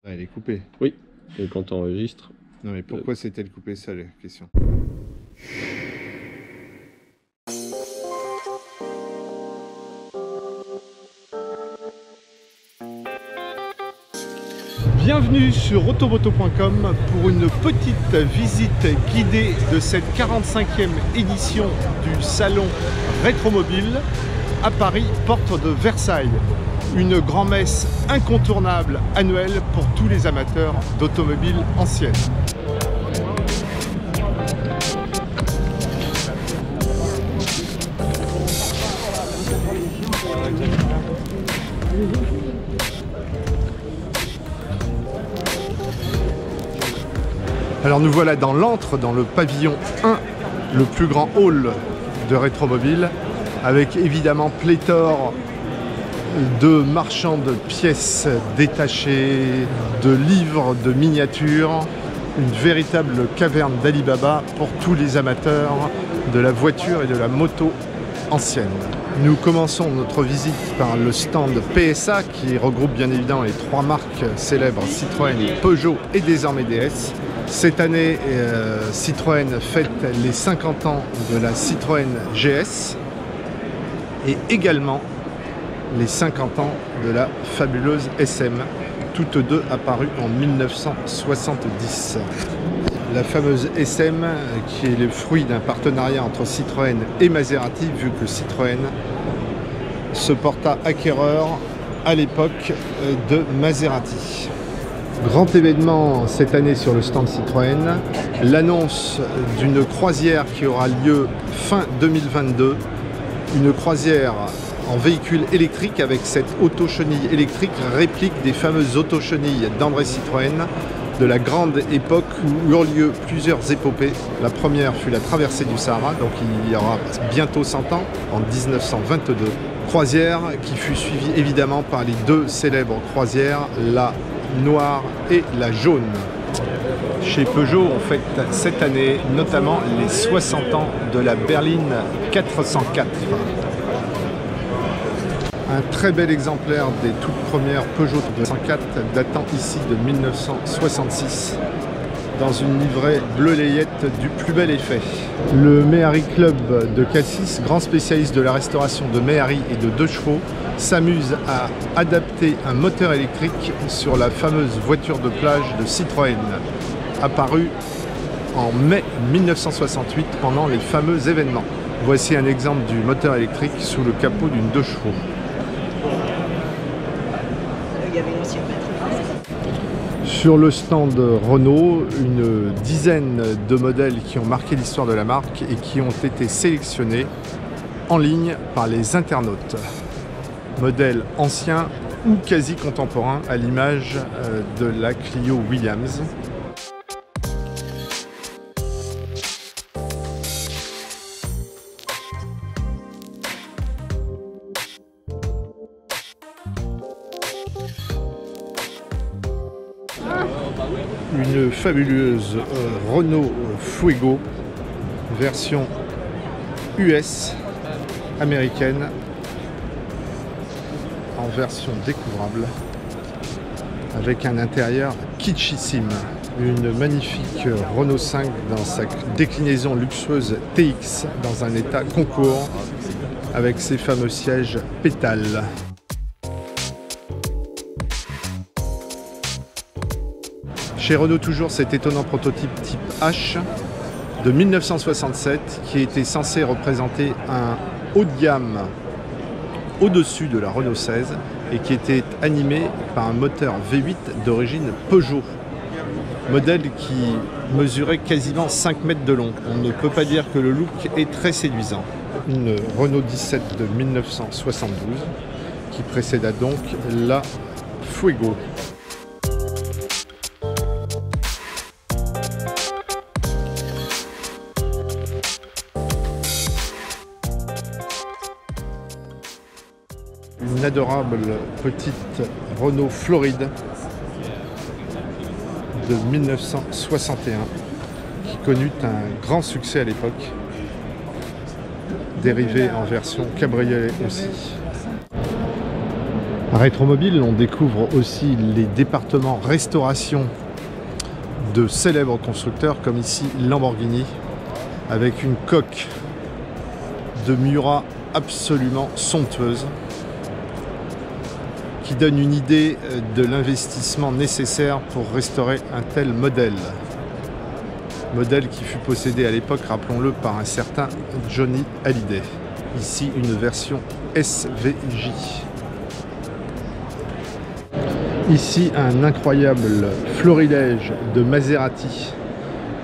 Ah, elle est coupée. Oui, et quand on enregistre. Non mais pourquoi s'est-elle coupée, ça la question. Bienvenue sur automoto.com pour une petite visite guidée de cette 45e édition du salon Rétromobile à Paris, porte de Versailles. Une grand-messe incontournable annuelle pour tous les amateurs d'automobiles anciennes. Alors nous voilà dans l'antre, dans le pavillon 1, le plus grand hall de Rétromobile, avec évidemment pléthore de marchands de pièces détachées, de livres, de miniatures, une véritable caverne d'Ali Baba pour tous les amateurs de la voiture et de la moto ancienne. Nous commençons notre visite par le stand PSA qui regroupe bien évidemment les trois marques célèbres Citroën, Peugeot et désormais DS. Cette année, Citroën fête les 50 ans de la Citroën GS et également les 50 ans de la fabuleuse SM, toutes deux apparues en 1970. La fameuse SM qui est le fruit d'un partenariat entre Citroën et Maserati, vu que Citroën se porta acquéreur à l'époque de Maserati. Grand événement cette année sur le stand Citroën, l'annonce d'une croisière qui aura lieu fin 2022, une croisière en véhicule électrique avec cette auto-chenille électrique réplique des fameuses auto-chenilles d'André Citroën de la grande époque où eurent lieu plusieurs épopées. La première fut la traversée du Sahara, donc il y aura bientôt 100 ans, en 1922. Croisière qui fut suivie évidemment par les deux célèbres croisières, la noire et la jaune. Chez Peugeot, on fête cette année notamment les 60 ans de la berline 404. Un très bel exemplaire des toutes premières Peugeot 204 datant ici de 1966 dans une livrée bleu layette du plus bel effet. Le Méhari Club de Cassis, grand spécialiste de la restauration de Méhari et de 2 chevaux, s'amuse à adapter un moteur électrique sur la fameuse voiture de plage de Citroën, apparue en mai 1968 pendant les fameux événements. Voici un exemple du moteur électrique sous le capot d'une 2 chevaux. Sur le stand Renault, une dizaine de modèles qui ont marqué l'histoire de la marque et qui ont été sélectionnés en ligne par les internautes. Modèles anciens ou quasi contemporains à l'image de la Clio Williams. Une fabuleuse Renault Fuego version US américaine en version découvrable avec un intérieur kitschissime. Une magnifique Renault 5 dans sa déclinaison luxueuse TX dans un état concours avec ses fameux sièges pétales. Chez Renault toujours cet étonnant prototype type H de 1967 qui était censé représenter un haut de gamme au-dessus de la Renault 16 et qui était animé par un moteur V8 d'origine Peugeot. Modèle qui mesurait quasiment 5 mètres de long. On ne peut pas dire que le look est très séduisant. Une Renault 17 de 1972 qui précéda donc la Fuego. Une adorable petite Renault Floride de 1961 qui connut un grand succès à l'époque, dérivé en version cabriolet aussi. À Rétromobile, on découvre aussi les départements restauration de célèbres constructeurs comme ici Lamborghini, avec une coque de Miura absolument somptueuse qui donne une idée de l'investissement nécessaire pour restaurer un tel modèle. Modèle qui fut possédé à l'époque, rappelons-le, par un certain Johnny Hallyday. Ici, une version SVJ. Ici, un incroyable florilège de Maserati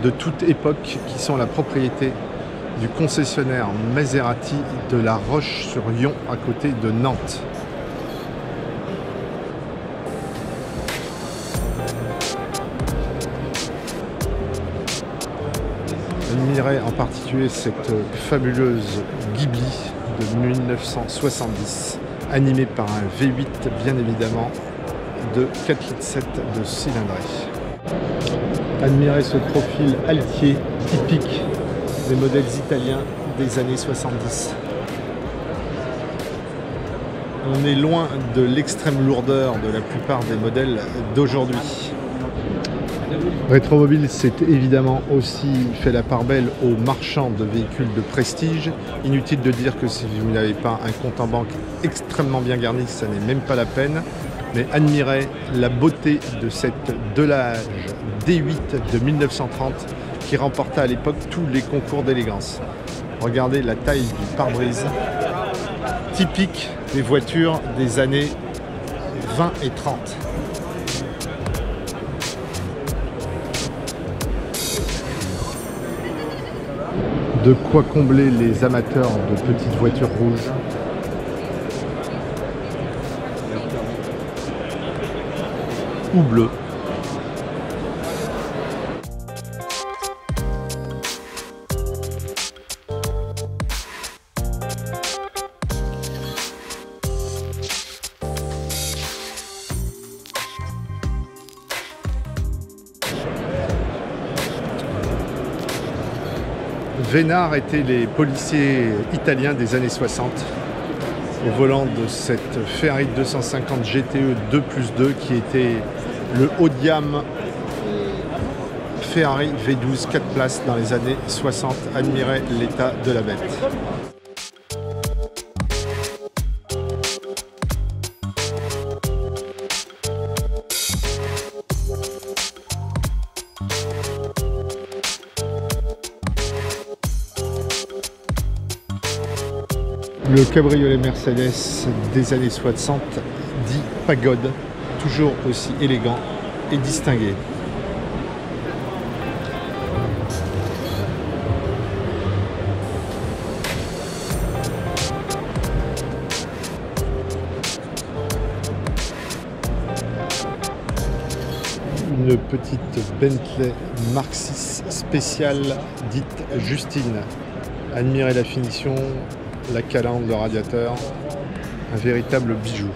de toute époque qui sont la propriété du concessionnaire Maserati de La Roche-sur-Yon à côté de Nantes. Admirez en particulier cette fabuleuse Ghibli de 1970, animée par un V8 bien évidemment de 4,7 litres de cylindrée. Admirez ce profil altier typique des modèles italiens des années 70. On est loin de l'extrême lourdeur de la plupart des modèles d'aujourd'hui. Rétromobile s'est évidemment aussi fait la part belle aux marchands de véhicules de prestige. Inutile de dire que si vous n'avez pas un compte en banque extrêmement bien garni, ça n'est même pas la peine. Mais admirez la beauté de cette Delage D8 de 1930 qui remporta à l'époque tous les concours d'élégance. Regardez la taille du pare-brise, typique des voitures des années 20 et 30. De quoi combler les amateurs de petites voitures rouges. Ou bleues. Vénard étaient les policiers italiens des années 60 au volant de cette Ferrari 250 GTE 2+2 qui était le haut de gamme Ferrari V12 4 places dans les années 60. Admirez l'état de la bête. Le cabriolet Mercedes des années 60, dit Pagode, toujours aussi élégant et distingué. Une petite Bentley Mark VI spéciale dite Justine. Admirez la finition, la calandre, le radiateur, un véritable bijou.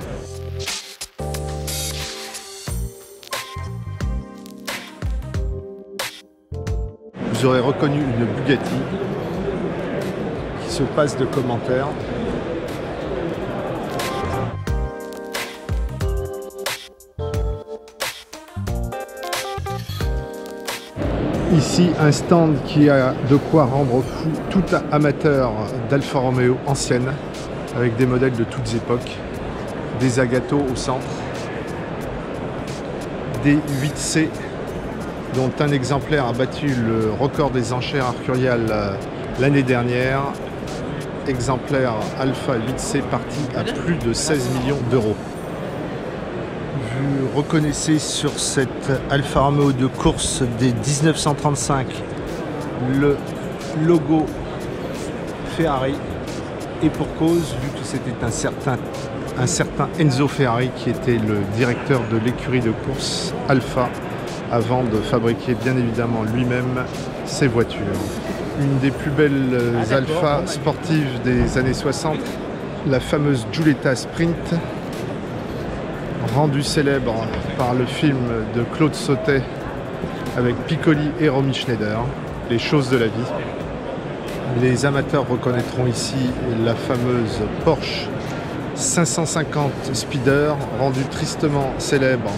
Vous aurez reconnu une Bugatti qui se passe de commentaires. Ici, un stand qui a de quoi rendre fou tout amateur d'Alfa Romeo ancienne, avec des modèles de toutes époques, des Agato au centre, des 8C, dont un exemplaire a battu le record des enchères arcuriales l'année dernière, exemplaire Alpha 8C parti à plus de 16 millions d'euros. Vous reconnaissez sur cette Alfa Romeo de course des 1935 le logo Ferrari, et pour cause, vu que c'était un certain Enzo Ferrari qui était le directeur de l'écurie de course Alfa avant de fabriquer bien évidemment lui-même ses voitures. Une des plus belles Alfa sportives des années 60, la fameuse Giulietta Sprint, rendu célèbre par le film de Claude Sautet avec Piccoli et Romy Schneider, Les choses de la vie. Les amateurs reconnaîtront ici la fameuse Porsche 550 speeder rendu tristement célèbre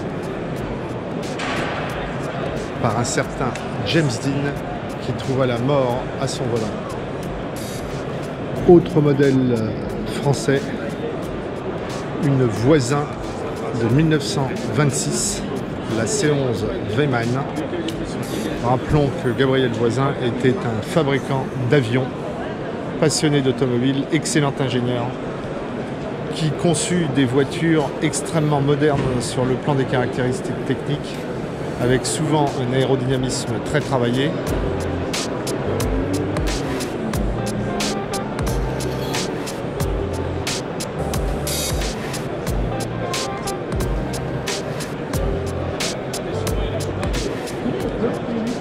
par un certain James Dean qui trouva la mort à son volant. Autre modèle français, une Voisin de 1926, la C11 Weymann. Rappelons que Gabriel Voisin était un fabricant d'avions, passionné d'automobile, excellent ingénieur, qui conçut des voitures extrêmement modernes sur le plan des caractéristiques techniques, avec souvent un aérodynamisme très travaillé.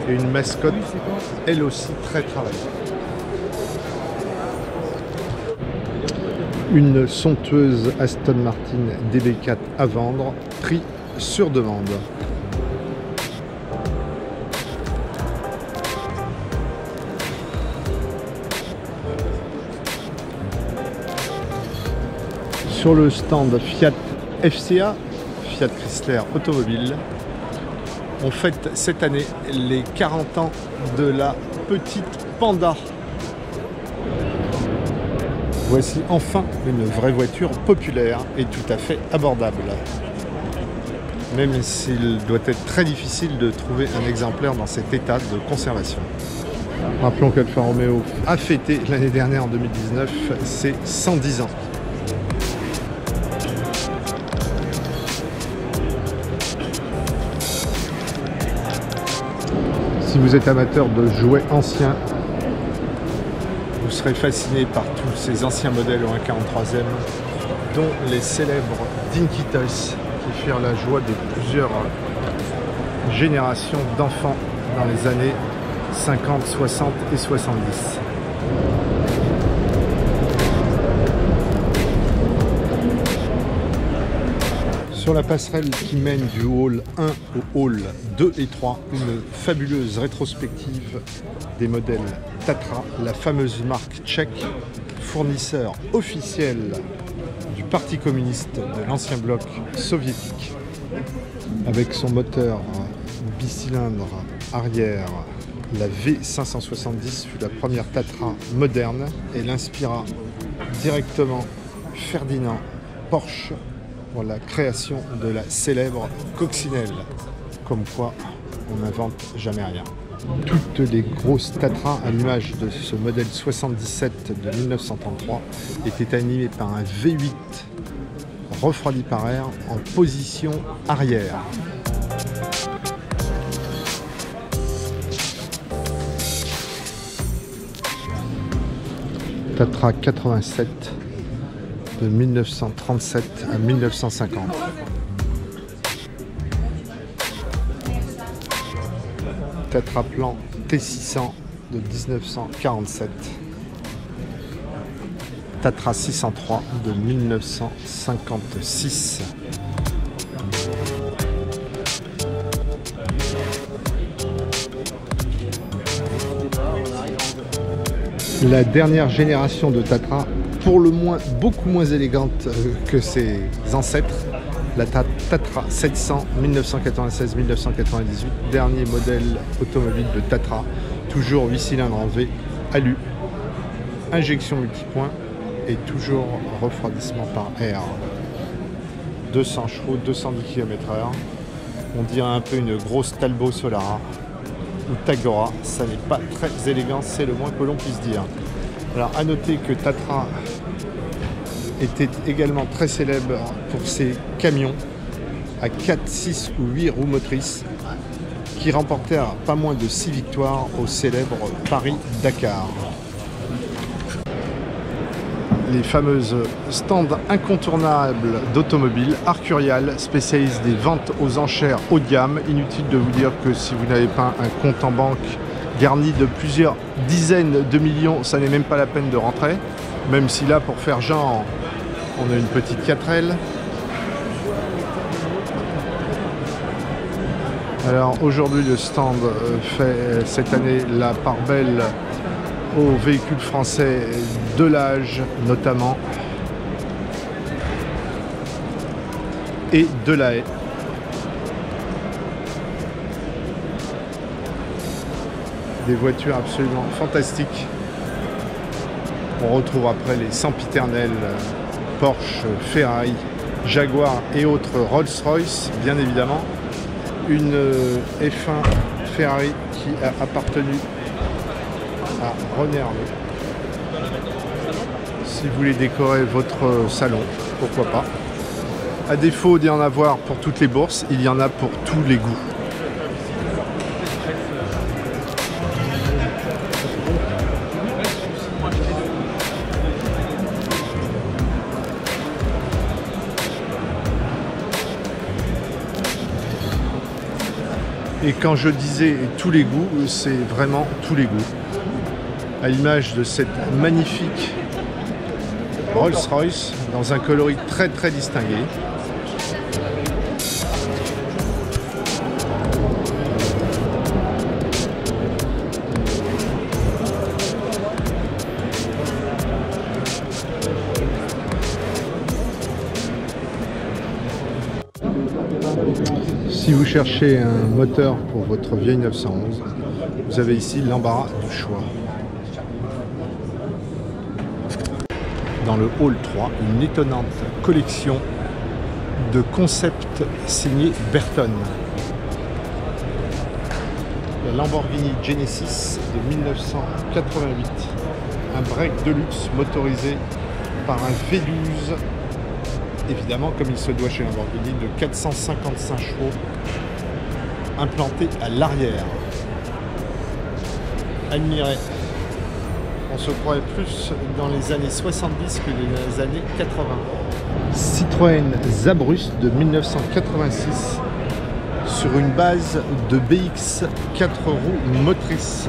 Et une mascotte, elle aussi très travaillée. Une somptueuse Aston Martin DB4 à vendre, prix sur demande. Sur le stand Fiat FCA, Fiat Chrysler Automobile, on fête cette année les 40 ans de la petite Panda. Voici enfin une vraie voiture populaire et tout à fait abordable. Même s'il doit être très difficile de trouver un exemplaire dans cet état de conservation. Rappelons qu'Alfa Romeo a fêté l'année dernière en 2019 ses 110 ans. Si vous êtes amateur de jouets anciens, vous serez fasciné par tous ces anciens modèles au 1/43e, dont les célèbres Dinky Toys, qui firent la joie de plusieurs générations d'enfants dans les années 50, 60 et 70. Sur la passerelle qui mène du hall 1 au hall 2 et 3, une fabuleuse rétrospective des modèles Tatra, la fameuse marque tchèque, fournisseur officiel du Parti communiste de l'ancien bloc soviétique, avec son moteur bicylindre arrière. La V570 fut la première Tatra moderne. Elle inspira directement Ferdinand Porsche pour la création de la célèbre coccinelle. Comme quoi, on n'invente jamais rien. Toutes les grosses Tatra, à l'image de ce modèle 77 de 1933, étaient animées par un V8 refroidi par air en position arrière. Tatra 87 de 1937 à 1950. Tatra Plan T600 de 1947. Tatra 603 de 1956. La dernière génération de Tatra, pour le moins beaucoup moins élégante que ses ancêtres, la Tatra 700 1996-1998, dernier modèle automobile de Tatra, toujours 8 cylindres en V, alu, injection multipoint et toujours refroidissement par air. 200 chevaux, 210 km/h, on dirait un peu une grosse Talbot Solara ou Tagora, ça n'est pas très élégant, c'est le moins que l'on puisse dire. Alors à noter que Tatra était également très célèbre pour ses camions à 4, 6 ou 8 roues motrices qui remportèrent pas moins de 6 victoires au célèbre Paris-Dakar. Les fameuses stands incontournables d'automobiles, Arcurial, spécialiste des ventes aux enchères haut de gamme. Inutile de vous dire que si vous n'avez pas un compte en banque garni de plusieurs dizaines de millions, ça n'est même pas la peine de rentrer. Même si là, pour faire genre, on a une petite 4L. Alors aujourd'hui, le stand fait cette année la part belle aux véhicules français de l'âge notamment. et Delahaye. Des voitures absolument fantastiques. On retrouve après les sempiternels Porsche, Ferrari, Jaguar et autres Rolls-Royce, bien évidemment. Une F1 Ferrari qui a appartenu à René Arnoux. Si vous voulez décorer votre salon, pourquoi pas. À défaut d'y en avoir pour toutes les bourses, il y en a pour tous les goûts. Et quand je disais tous les goûts, c'est vraiment tous les goûts. À l'image de cette magnifique Rolls-Royce dans un coloris très très distingué. Si vous cherchez un moteur pour votre vieille 911, vous avez ici l'embarras du choix. Dans le hall 3, une étonnante collection de concepts signés Bertone. La Lamborghini Genesis de 1988, un break de luxe motorisé par un Véloz, évidemment comme il se doit chez Lamborghini, de 455 chevaux, implanté à l'arrière. Admirez. On se croirait plus dans les années 70 que les années 80. Citroën Zabrus de 1986 sur une base de BX 4 roues motrices.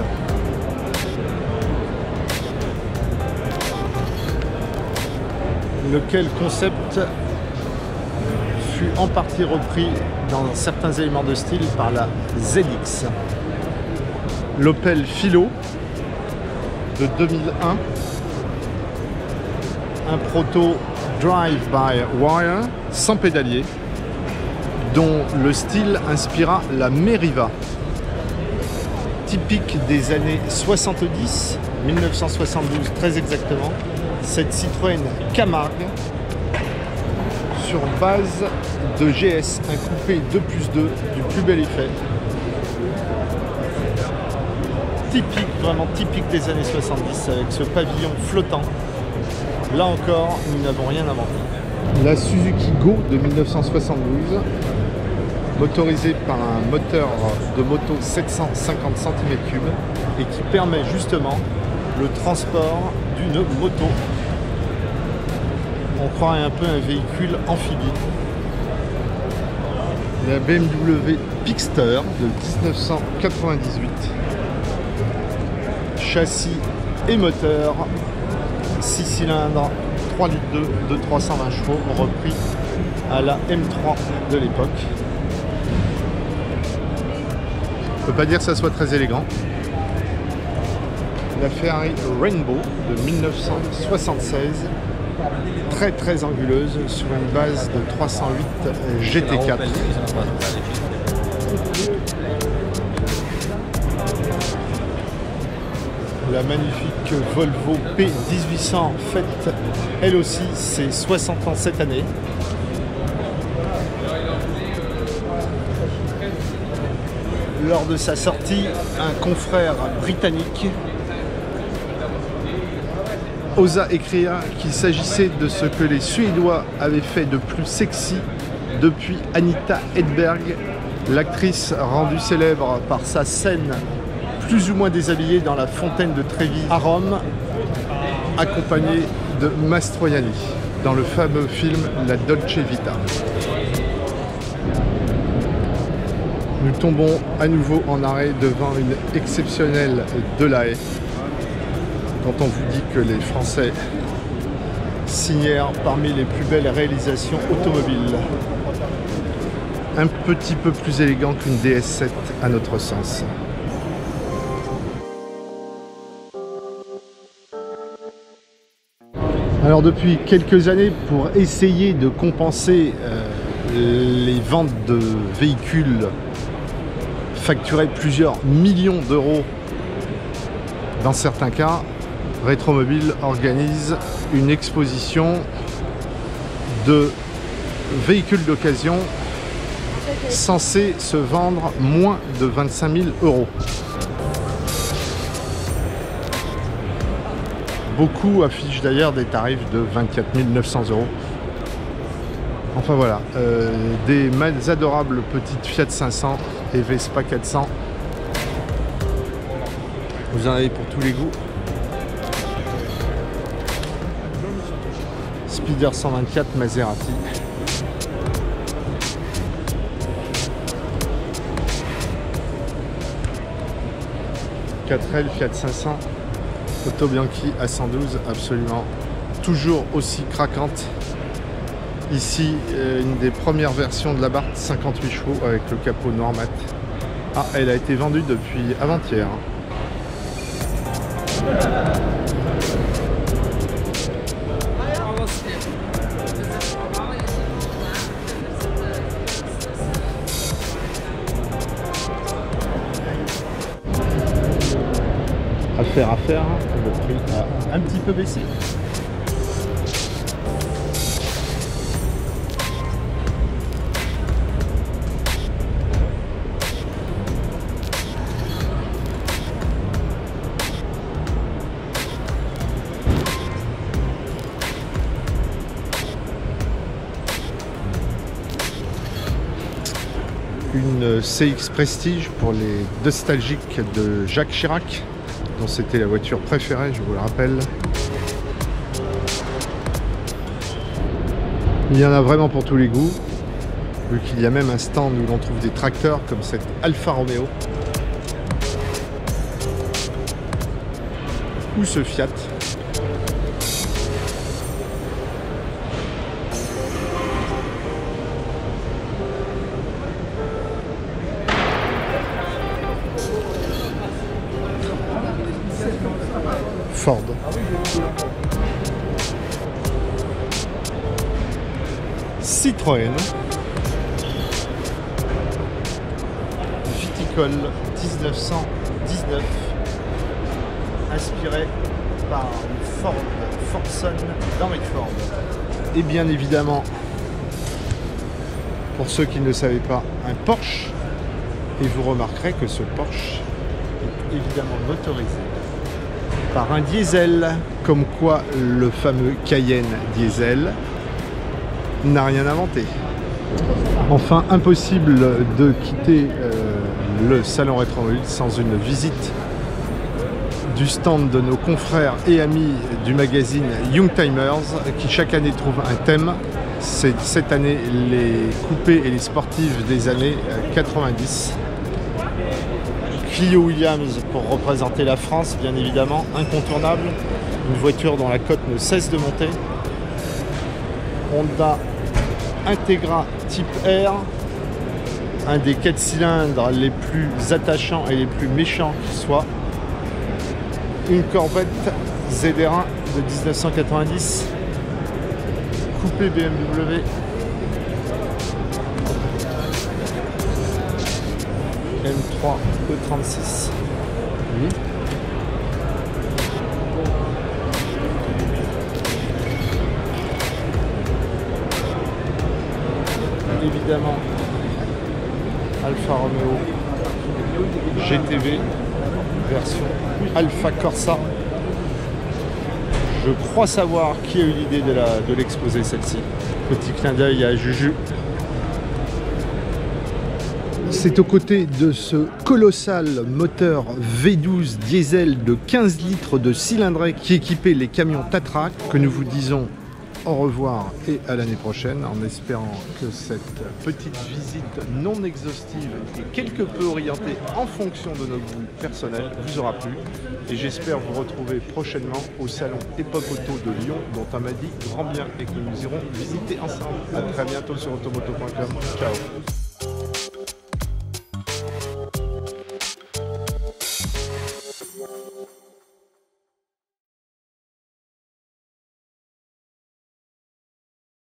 Lequel concept fut en partie repris dans certains éléments de style par la ZX. L'Opel Philo de 2001, un proto drive-by-wire sans pédalier, dont le style inspira la Meriva, typique des années 70, 1972 très exactement, cette Citroën Camargue sur base de GS, un coupé 2+2 du plus bel effet. Typique, vraiment typique des années 70 avec ce pavillon flottant. Là encore, nous n'avons rien inventé. La Suzuki Go de 1972, motorisée par un moteur de moto 750 cm3 et qui permet justement le transport d'une moto. On croirait un peu un véhicule amphibie. La BMW Pixter de 1998. Châssis et moteur, 6 cylindres, 3 litres de 320 chevaux, repris à la M3 de l'époque. On ne peut pas dire que ça soit très élégant. La Ferrari Rainbow de 1976, très très anguleuse sur une base de 308 GT4. La magnifique Volvo P1800 fête elle aussi ses 60 ans cette année. Lors de sa sortie, un confrère britannique osa écrire qu'il s'agissait de ce que les Suédois avaient fait de plus sexy depuis Anita Hedberg, l'actrice rendue célèbre par sa scène plus ou moins déshabillée dans la fontaine de Trévi à Rome, accompagnée de Mastroianni dans le fameux film La Dolce Vita. Nous tombons à nouveau en arrêt devant une exceptionnelle Delahaye. Quand on vous dit que les Français signèrent parmi les plus belles réalisations automobiles. Un petit peu plus élégant qu'une DS7 à notre sens. Alors depuis quelques années, pour essayer de compenser les ventes de véhicules facturaient plusieurs millions d'euros dans certains cas, Rétromobile organise une exposition de véhicules d'occasion censés se vendre moins de 25 000 euros. Beaucoup affichent d'ailleurs des tarifs de 24 900 euros. Enfin voilà, des adorables petites Fiat 500 et Vespa 400. Vous en avez pour tous les goûts. Spider 124 Maserati. L Fiat 500. Auto Bianchi A112, absolument toujours aussi craquante. Ici, une des premières versions de la Barthes, 58 chevaux avec le capot noir mat. Ah, elle a été vendue depuis avant-hier. À faire, le prix a un petit peu baissé. Une CX Prestige pour les nostalgiques de Jacques Chirac, dont c'était la voiture préférée, je vous le rappelle. Il y en a vraiment pour tous les goûts, vu qu'il y a même un stand où l'on trouve des tracteurs comme cette Alfa Romeo ou ce Fiat. Ford. Citroën. Viticole 1919. Inspiré par une Ford Forson d'Henry Ford. Et bien évidemment, pour ceux qui ne le savaient pas, un Porsche. Et vous remarquerez que ce Porsche est évidemment motorisé par un diesel, comme quoi le fameux Cayenne diesel n'a rien inventé. Enfin, impossible de quitter le salon Rétromobile sans une visite du stand de nos confrères et amis du magazine Youngtimers, qui chaque année trouve un thème. C'est cette année les coupés et les sportives des années 90. Clio Williams pour représenter la France, bien évidemment, incontournable. Une voiture dont la cote ne cesse de monter. Honda Integra type R, un des 4 cylindres les plus attachants et les plus méchants qui soit. Une Corvette ZR1 de 1990, coupé BMW. M3 E36. Oui. Évidemment, Alfa Romeo GTV version Alfa Corsa. Je crois savoir qui a eu l'idée de l'exposer, celle-ci. Petit clin d'œil à Juju. C'est aux côtés de ce colossal moteur V12 diesel de 15 litres de cylindrée qui équipait les camions Tatra que nous vous disons au revoir et à l'année prochaine, en espérant que cette petite visite non exhaustive et quelque peu orientée en fonction de nos goûts personnels vous aura plu. Et j'espère vous retrouver prochainement au salon Époque Auto de Lyon, dont on m'a dit grand bien et que nous irons visiter ensemble. A très bientôt sur automoto.com. Ciao.